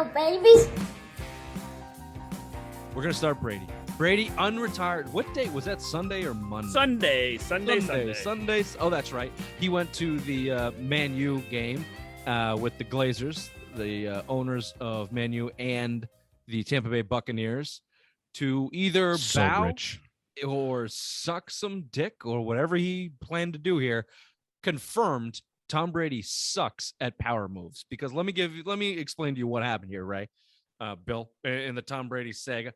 babies. We're going to start Brady. Brady, unretired. What day? Was that Sunday or Monday? Sunday. Oh, that's right. He went to the Man U game with the Glazers, the owners of Man U and the Tampa Bay Buccaneers, to either bow or suck some dick or whatever he planned to do here. Confirmed Tom Brady sucks at power moves. Because let me explain to you what happened here, Ray, Bill, in the Tom Brady saga.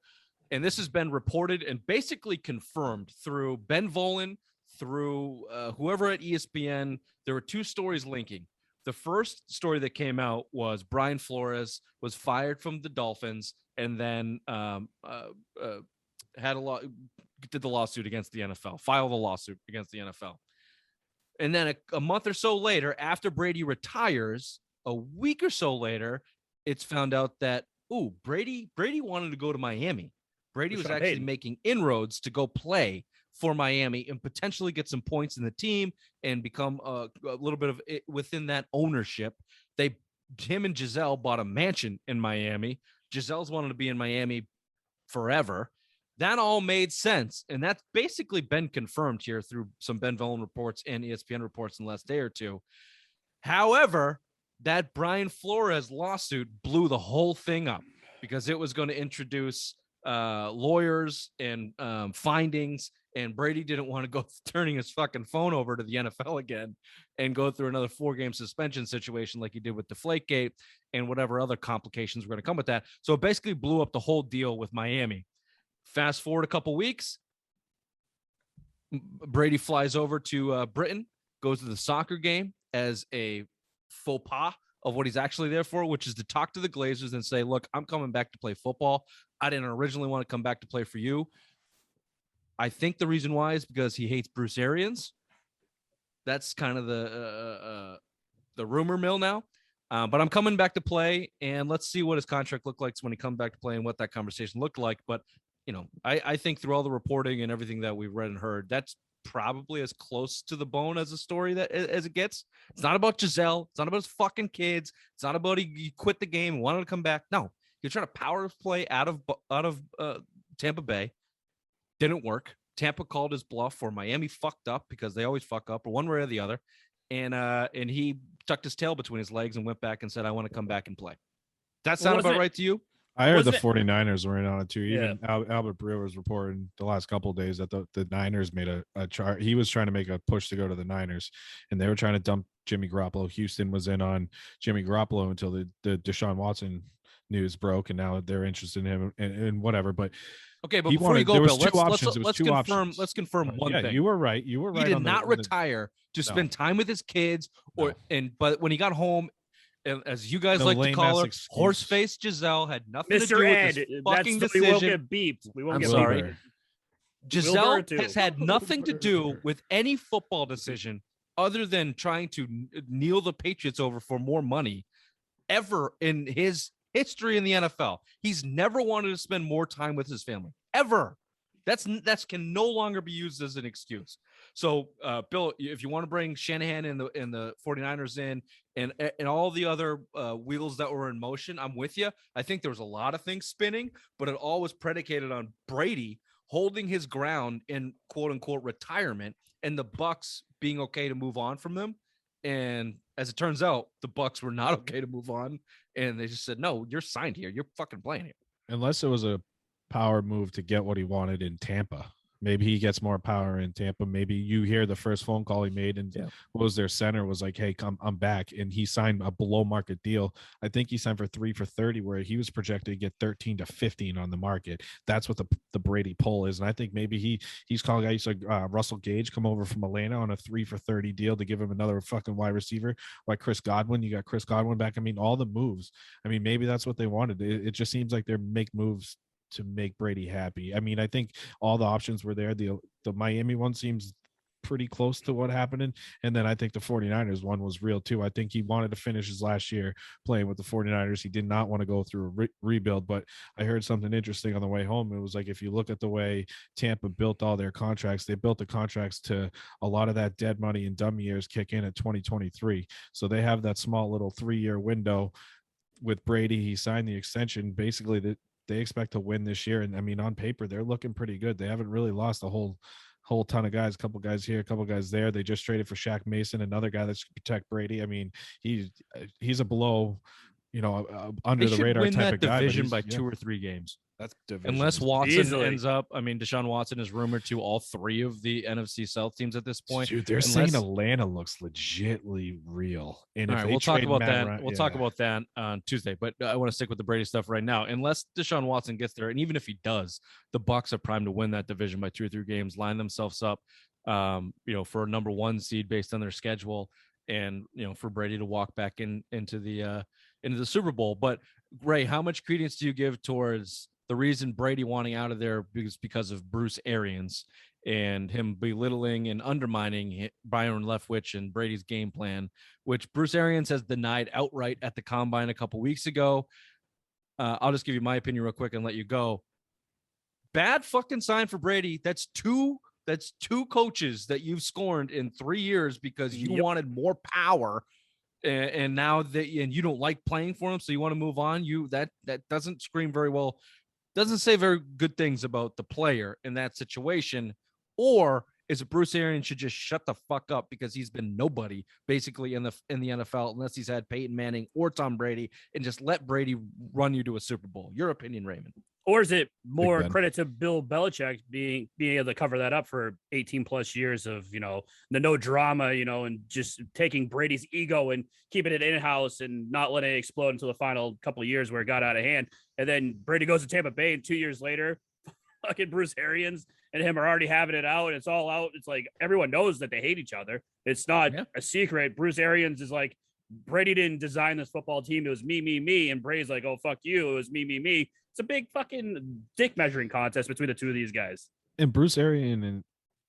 And this has been reported and basically confirmed through Ben Volen, through whoever at ESPN. There were two stories linking. The first story that came out was Brian Flores was fired from the Dolphins and then did the lawsuit against the NFL, filed a lawsuit against the NFL. And then a month or so later, after Brady retires, a week or so later, it's found out that, Brady wanted to go to Miami. Brady was actually making inroads to go play for Miami and potentially get some points in the team and become a little bit of it within that ownership. Him and Giselle bought a mansion in Miami. Giselle's wanted to be in Miami forever. That all made sense. And that's basically been confirmed here through some Ben Volen reports and ESPN reports in the last day or two. However, that Brian Flores lawsuit blew the whole thing up because it was going to introduce lawyers and findings, and Brady didn't want to go turning his fucking phone over to the NFL again and go through another 4-game suspension situation like he did with Deflategate and whatever other complications were going to come with that. So it basically blew up the whole deal with Miami. Fast forward a couple weeks, Brady flies over to Britain, goes to the soccer game as a faux pas of what he's actually there for, which is to talk to the Glazers and say, look, I'm coming back to play football. I didn't originally want to come back to play for you. I think the reason why is because he hates Bruce Arians. That's kind of the rumor mill now. But I'm coming back to play, and let's see what his contract looked like when he comes back to play and what that conversation looked like. But, I think through all the reporting and everything that we've read and heard, that's probably as close to the bone as a story as it gets. It's not about Giselle. It's not about his fucking kids. It's not about he quit the game and wanted to come back. No, you're trying to power play out of Tampa Bay. Didn't work. Tampa called his bluff, or Miami fucked up because they always fuck up, or one way or the other. And he tucked his tail between his legs and went back and said, I want to come back and play. That sound about right to you? I heard the 49ers were in on it too. Even Albert Brewer was reporting the last couple of days that the Niners made a chart. He was trying to make a push to go to the Niners, and they were trying to dump Jimmy Garoppolo. Houston was in on Jimmy Garoppolo until the Deshaun Watson news broke, and now they're interested in him and whatever. But okay, but before you go, Bill, let's confirm one thing. You were right. He did not retire to spend time with his kids, but when he got home, as you guys like to call her, horse-faced Giselle had nothing to do with this fucking decision. We won't get beeped. I'm sorry. Giselle has had nothing to do with any football decision other than trying to kneel the Patriots over for more money ever in his history in the NFL. He's never wanted to spend more time with his family, ever. That can no longer be used as an excuse. So, Bill, if you want to bring Shanahan and the 49ers in and all the other wheels that were in motion, I'm with you. I think there was a lot of things spinning, but it all was predicated on Brady holding his ground in quote unquote retirement and the Bucs being okay to move on from him. And as it turns out, the Bucs were not okay to move on, and they just said, "No, you're signed here. You're fucking playing here." Unless it was a power move to get what he wanted in Tampa. Maybe he gets more power in Tampa. Maybe you hear the first phone call he made and what was their center was like, hey, I'm back. And he signed a below market deal. I think he signed for 3 for $30, where he was projected to get 13 to 15 on the market. That's what the Brady pull is. And I think maybe he's calling guys like Russell Gage come over from Atlanta on a 3 for $30 deal to give him another fucking wide receiver. Like Chris Godwin, you got Chris Godwin back. I mean, all the moves. I mean, maybe that's what they wanted. It just seems like they're make moves to make Brady happy. I mean, I think all the options were there. The Miami one seems pretty close to what happened. And then I think the 49ers one was real too. I think he wanted to finish his last year playing with the 49ers. He did not want to go through a rebuild, but I heard something interesting on the way home. It was like, if you look at the way Tampa built all their contracts, they built the contracts to a lot of that dead money and dumb years kick in at 2023. So they have that small little 3-year window with Brady, he signed the extension. Basically, that they expect to win this year, and I mean, on paper, they're looking pretty good. They haven't really lost a whole ton of guys. A couple guys here, a couple guys there. They just traded for Shaq Mason, another guy that's protect Brady. I mean, he's a below, They under the should radar win type that of guy. But division by yeah, 2 or 3 games. that's division. Unless Watson Easily. ends up, I mean, Deshaun Watson is rumored to all 3 of the NFC South teams at this point. Dude, they're saying Atlanta looks legitly real. And all if right, they we'll talk trade about Matt that. Ryan- We'll talk about that on Tuesday. But I want to stick with the Brady stuff right now. Unless Deshaun Watson gets there, and even if he does, the Bucs are primed to win that division by 2 or 3 games, line themselves up, for a number 1 seed based on their schedule, and for Brady to walk back into the Super Bowl. But Ray, how much credence do you give towards the reason Brady wanting out of there because of Bruce Arians and him belittling and undermining Byron Leftwich and Brady's game plan, which Bruce Arians has denied outright at the combine a couple weeks ago? I'll just give you my opinion real quick and let you go. Bad fucking sign for Brady. That's two coaches that you've scorned in 3 years because you wanted more power. And now that you don't like playing for him, so you want to move on. That doesn't scream very well, doesn't say very good things about the player in that situation. Or is it Bruce Arians should just shut the fuck up because he's been nobody basically in the NFL unless he's had Peyton Manning or Tom Brady, and just let Brady run you to a Super Bowl? Your opinion, Raymond? Or is it more credit to Bill Belichick being able to cover that up for 18 plus years of, the no drama, and just taking Brady's ego and keeping it in-house and not letting it explode until the final couple of years where it got out of hand. And then Brady goes to Tampa Bay, and 2 years later, fucking Bruce Arians and him are already having it out. It's all out. It's like everyone knows that they hate each other. It's not a secret. Bruce Arians is like, Brady didn't design this football team. It was me, me, me. And Brady's like, oh, fuck you. It was me, me, me. It's a big fucking dick measuring contest between the two of these guys. And Bruce Arians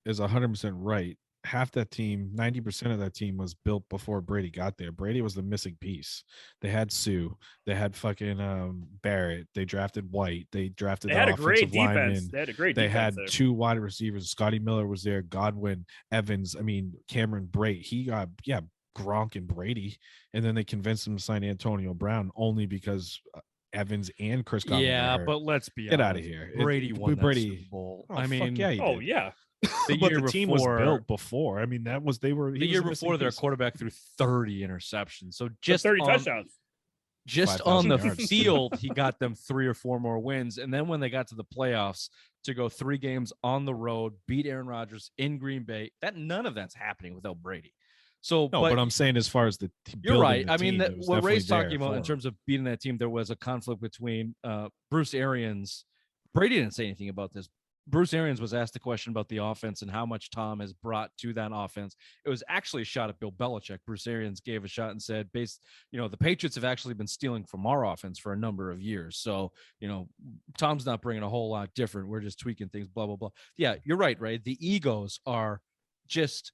is 100% right. Half that team, 90% of that team was built before Brady got there. Brady was the missing piece. They had Sue. They had fucking Barrett. They drafted White. They had a great defense. They had a great defense. They had there. 2 wide receivers. Scotty Miller was there. Godwin, Evans. I mean, Cameron Brate. He got, Gronk and Brady. And then they convinced him to sign Antonio Brown only because Evans and Chris Godwin. Yeah, but let's be honest. Get honest. out of here. Brady won that Super Bowl. Oh, I mean, yeah, he did. Yeah. The team was built before. I mean, they were the year before their quarterback threw 30 interceptions. So just 30 touchdowns. Just on the field, he got them 3 or 4 more wins. And then when they got to the playoffs to go 3 games on the road, beat Aaron Rodgers in Green Bay, none of that's happening without Brady. So, no, but I'm saying as far as you're right. I mean, team, what Ray's talking about in terms of beating that team, there was a conflict between Bruce Arians. Brady didn't say anything about this. Bruce Arians was asked the question about the offense and how much Tom has brought to that offense. It was actually a shot at Bill Belichick. Bruce Arians gave a shot and said, the Patriots have actually been stealing from our offense for a number of years. So, Tom's not bringing a whole lot different. We're just tweaking things, blah, blah, blah. Yeah, you're right, Ray. The egos are just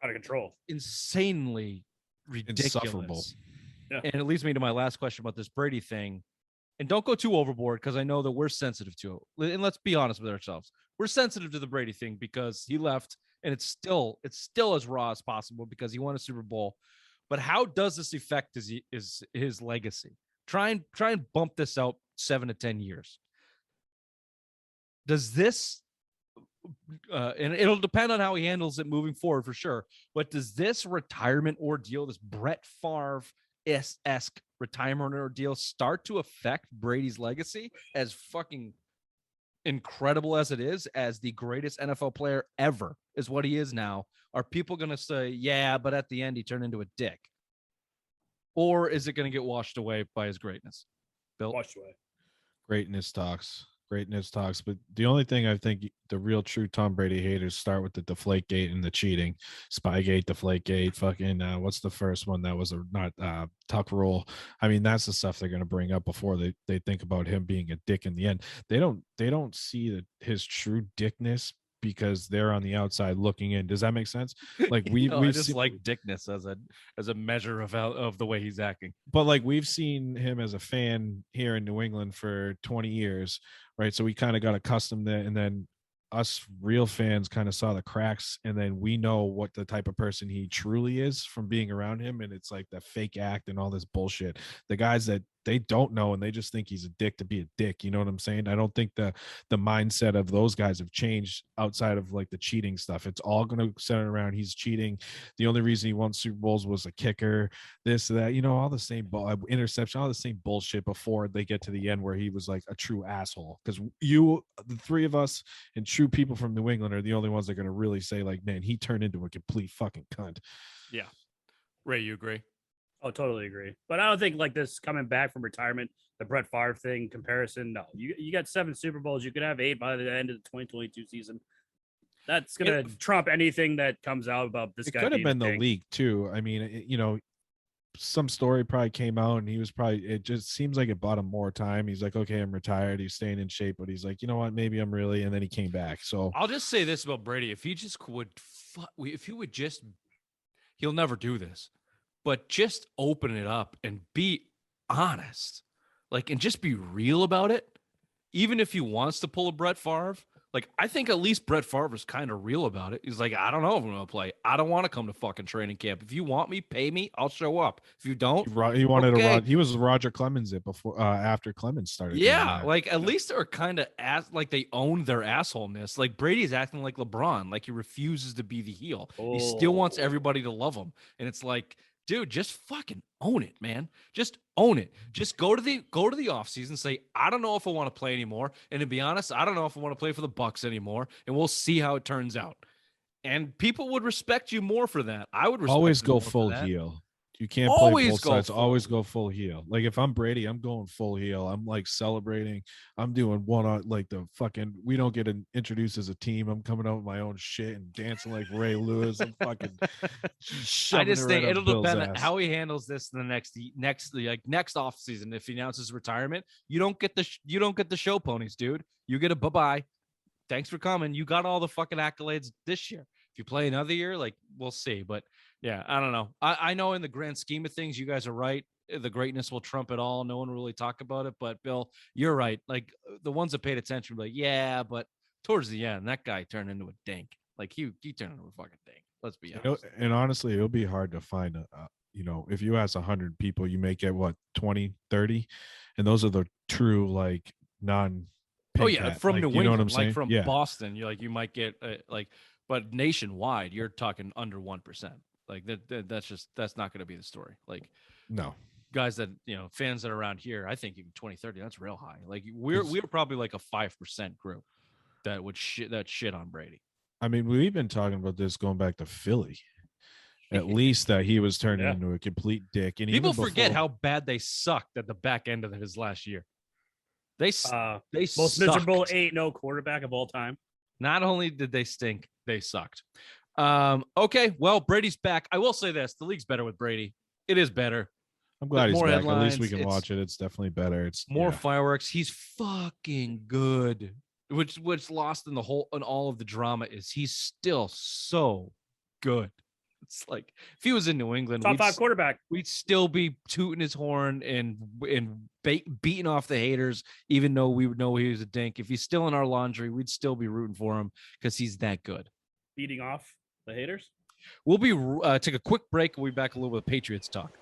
out of control, insanely ridiculous. Insufferable. Yeah. And it leads me to my last question about this Brady thing. And don't go too overboard because I know that we're sensitive to it. And let's be honest with ourselves. We're sensitive to the Brady thing because he left, and it's still as raw as possible because he won a Super Bowl. But how does this affect his legacy? Try and bump this out 7 to 10 years. Does this and it'll depend on how he handles it moving forward for sure. But does this retirement ordeal, this Bret Favre-esque retirement ordeal, start to affect Brady's legacy as fucking incredible as it is, as the greatest NFL player ever is what he is now? Are people going to say, yeah, but at the end he turned into a dick? Or is it going to get washed away by his greatness? Bill? Washed away. Greatness talks. But the only thing I think the real true Tom Brady haters start with the Deflategate and the cheating, Spygate, Deflategate, fucking what's the first one that was Tuck Rule? I mean, that's the stuff they're going to bring up before they think about him being a dick in the end. They don't see his true dickness because they're on the outside looking in. Does that make sense? Like we just like dickness as a measure of the way he's acting. But like we've seen him as a fan here in New England for 20 years, right? So we kind of got accustomed to it. And then us real fans kind of saw the cracks, and then we know what the type of person he truly is from being around him, and it's like the fake act and all this bullshit. The guys that they don't know and they just think he's a dick to be a dick, you know what I'm saying? I don't think the mindset of those guys have changed outside of like the cheating stuff. It's all going to center around he's cheating. The only reason he won Super Bowls was a kicker, this, that, you know, all the same interception, all the same bullshit before they get to the end where he was like a true asshole. Because you, the three of us and true people from New England are the only ones that are going to really say like, man, he turned into a complete fucking cunt. Yeah. Ray, you agree? Oh, totally agree. But I don't think like this coming back from retirement, the Bret Farve thing comparison. No, you got 7 Super Bowls. You could have 8 by the end of the 2022 season. That's gonna trump anything that comes out about this guy. It could have been the league too. I mean, you know, some story probably came out and he was probably, it just seems like it bought him more time. He's like, okay, I'm retired. He's staying in shape, but he's like, you know what, maybe I'm really, and then he came back. So I'll just say this about Brady. If he just would, if he would just, he'll never do this, but just open it up and be honest, like, and just be real about it. Even if he wants to pull a Bret Farve, like, I think at least Bret Farve was kind of real about it. He's like, I don't know if I'm going to play. I don't want to come to fucking training camp. If you want me, pay me. I'll show up. If you don't, he wanted to run. He was Roger Clemens it before, after Clemens started. Yeah, like at least they're kind of like they own their assholeness. Like Brady's acting like LeBron, like he refuses to be the heel. He still wants everybody to love him, and it's like, dude, just fucking own it, man. Just own it. Just go to the offseason, say, I don't know if I want to play anymore. And to be honest, I don't know if I want to play for the Bucks anymore. And we'll see how it turns out. And people would respect you more for that. I would always go full heel. You can't play both sides. Always go full heel. Like if I'm Brady, I'm going full heel. I'm like celebrating. I'm doing one on like the fucking. We don't get introduced as a team. I'm coming up with my own shit and dancing like Ray Lewis. I'm fucking. I just think it'll depend on how he handles this in the next off season. If he announces retirement, you don't get the show ponies, dude. You get a bye-bye. Thanks for coming. You got all the fucking accolades this year. If you play another year, like we'll see. But yeah, I don't know. I know in the grand scheme of things, you guys are right. The greatness will trump it all. No one will really talk about it. But Bill, you're right. Like the ones that paid attention were like, yeah, but towards the end, that guy turned into a dink. Like he turned into a fucking dink. Let's be honest. And honestly, it'll be hard to find you know, if you ask 100 people, you may get what, 20, 30, and those are the true like non. Oh yeah, from New England, you know what I'm saying? Like from Boston, you might get like, but nationwide, you're talking under 1%. Like that's not going to be the story. Like no guys that fans that are around here, I think even 20, 30, that's real high. Like we're probably like a 5% group that would shit on Brady. I mean, we've been talking about this going back to Philly. At least that he was turning into a complete dick. And people forget how bad they sucked at the back end of his last year. They most sucked. Miserable 8-0 quarterback of all time. Not only did they stink, they sucked. Okay, well, Brady's back. I will say this: the league's better with Brady. It is better. I'm glad he's back. At least we can watch it. It's definitely better. It's more fireworks. He's fucking good. Which lost in all of the drama is he's still so good. It's like if he was in New England, top 5 quarterback, we'd still be tooting his horn and beating off the haters, even though we would know he was a dink. If he's still in our laundry, we'd still be rooting for him because he's that good. Beating off the haters. We'll be take a quick break. We'll be back a little with Patriots talk.